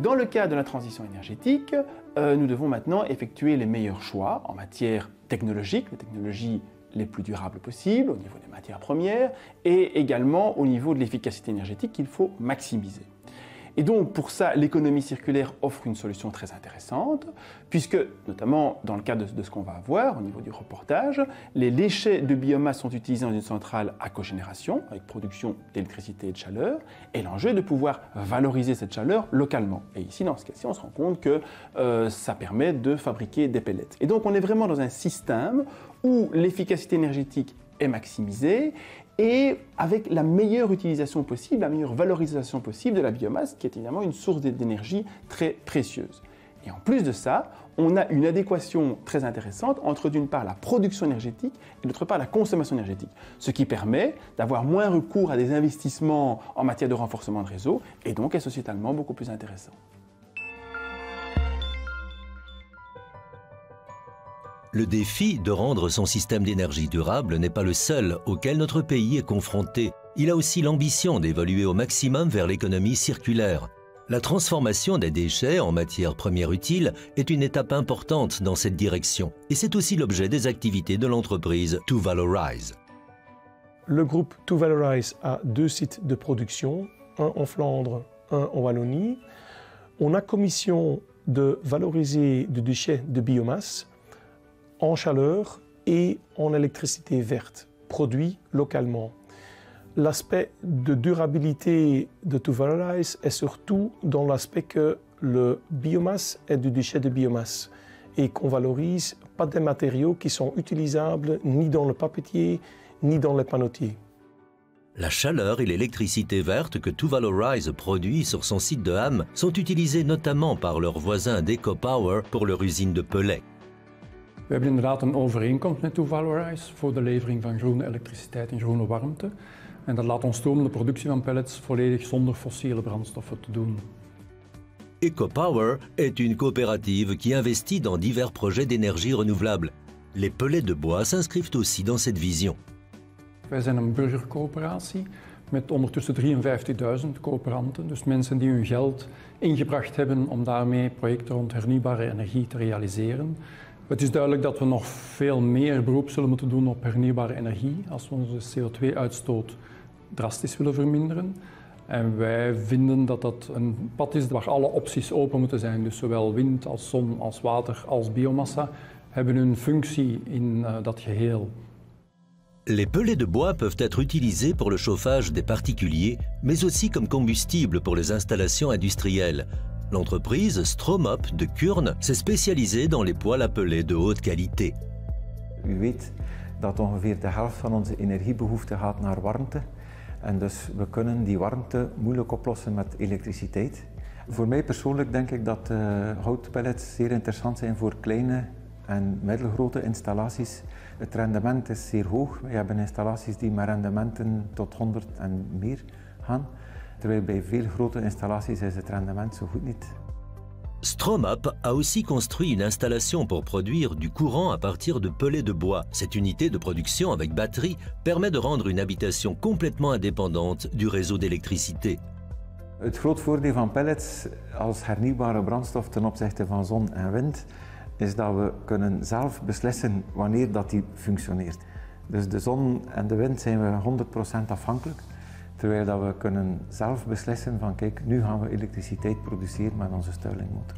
dans le cadre de la transition énergétique, nous devons maintenant effectuer les meilleurs choix en matière technologique, les technologies les plus durables possibles, au niveau des matières premières, et également au niveau de l'efficacité énergétique qu'il faut maximiser. Et donc, pour ça, l'économie circulaire offre une solution très intéressante, puisque, notamment dans le cadre de ce qu'on va voir au niveau du reportage, les déchets de biomasse sont utilisés dans une centrale à cogénération, avec production d'électricité et de chaleur, et l'enjeu est de pouvoir valoriser cette chaleur localement. Et ici, dans ce cas-ci, on se rend compte que ça permet de fabriquer des pellets. Et donc, on est vraiment dans un système où l'efficacité énergétique est maximisée, et avec la meilleure utilisation possible, la meilleure valorisation possible de la biomasse, qui est évidemment une source d'énergie très précieuse. Et en plus de ça, on a une adéquation très intéressante entre d'une part la production énergétique et d'autre part la consommation énergétique, ce qui permet d'avoir moins recours à des investissements en matière de renforcement de réseau et donc est sociétalement beaucoup plus intéressant. Le défi de rendre son système d'énergie durable n'est pas le seul auquel notre pays est confronté. Il a aussi l'ambition d'évoluer au maximum vers l'économie circulaire. La transformation des déchets en matières premières utiles est une étape importante dans cette direction. Et c'est aussi l'objet des activités de l'entreprise To-Valorize. Le groupe To-Valorize a 2 sites de production, un en Flandre, un en Wallonie. On a commission de valoriser des déchets de biomasse en chaleur et en électricité verte, produits localement. L'aspect de durabilité de To-Valorize est surtout dans l'aspect que le biomasse est du déchet de biomasse et qu'on valorise pas des matériaux qui sont utilisables ni dans le papetier ni dans les panneaux-tiers. La chaleur et l'électricité verte que To-Valorize produit sur son site de Ham sont utilisées notamment par leurs voisins d'EcoPower pour leur usine de pellets. We hebben inderdaad een overeenkomst met To-Valorize voor de levering van groene elektriciteit en groene warmte. En dat laat ons toe om de productie van pellets volledig zonder fossiele brandstoffen te doen. EcoPower est une coopérative qui investit dans divers projets d'énergie renouvelable. Les pellets de bois s'inscrivent aussi dans cette vision. Wij zijn een burgercoöperatie met ondertussen 53.000 coöperanten. Dus mensen die hun geld ingebracht hebben om daarmee projecten rond hernieuwbare energie te realiseren. Het is duidelijk dat we nog veel meer beroep zullen moeten doen op hernieuwbare energie als we onze CO2-uitstoot drastisch willen verminderen. En wij vinden dat dat een pad is waar alle opties open moeten zijn. Dus zowel wind als zon als water als biomassa hebben hun functie in dat geheel. Les pellets de bois peuvent être utilisés pour le chauffage des particuliers, mais aussi comme combustible pour les installations industrielles. L'entreprise Stromop de Kuurne s'est spécialisée dans les poêles à pellets de haute qualité. U weet dat ongeveer de helft van onze energiebehoefte gaat naar warmte. En dus we kunnen die warmte moeilijk oplossen met elektriciteit. Voor mij persoonlijk denk ik dat houtpellets zeer interessant zijn voor kleine en middelgrote installaties. Het rendement is zeer hoog. We hebben installaties die met rendementen tot 100 en meer gaan. Terwijl bij veel grote installaties is het rendement zo goed niet. Stromop a aussi construit une installation pour produire du courant à partir de pellets de bois. Cette unité de production avec batterie permet de rendre une habitation complètement indépendante du réseau d'électricité. Het groot voordeel van pellets als hernieuwbare brandstof ten opzichte van zon en wind is dat we kunnen zelf beslissen wanneer dat die functioneert. Dus de zon en de wind zijn we 100% afhankelijk. Terwijl dat we kunnen zelf beslissen van kijk, nu gaan we elektriciteit produceren met onze Stirlingmotor.